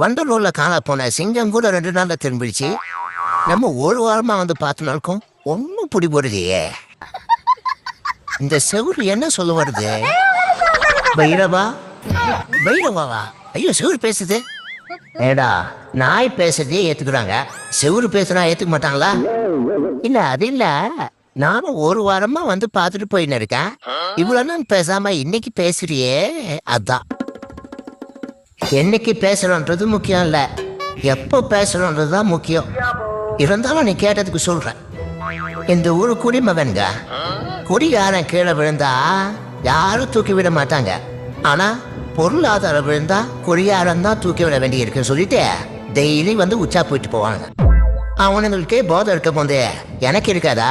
வண்டலூர்ல காண போன சிங்கம் கூட 2 நாள்ல திரும்பிடுச்சு. நம்ம ஒரு வாரமா வந்து பார்த்தனாலும் ஒன்னும் பிடி போடுதையே. இந்த செவுரு என்ன சொல்ல வருது? பைரவா பைரவாவா? ஐயோ, செவுரு பேசுது. ஏடா, நாய் பேசுறதே ஏத்துக்கிறாங்க, செவுரு பேசுனா ஏத்துக்க மாட்டாங்களா? இல்ல, அது இல்ல, நானும் ஒரு வாரமா வந்து பார்த்துட்டு போயின்னு இருக்கேன். இவ்வளவு நாள் பேசாம இன்னைக்கு பேசுறியே, அதான். என்னைக்கு பேசணுன்றது முக்கியம் இல்ல, எப்போ பேசணுன்றது தான் முக்கியம். இருந்தாலும் நீ கேட்டதுக்கு சொல்றேன். இந்த ஊரு குடிமகன்க, குடிகாரன் கீழே விழுந்தா யாரும் தூக்கி விட மாட்டாங்க. ஆனா பொருளாதாரம் விழுந்தா குடியாரம் தான் தூக்கி விட வேண்டி இருக்குன்னு சொல்லிட்டு டெய்லி வந்து உச்சா போயிட்டு போவாங்க. அவனுங்களுக்கே போதை இருக்க போதே எனக்கு இருக்காதா?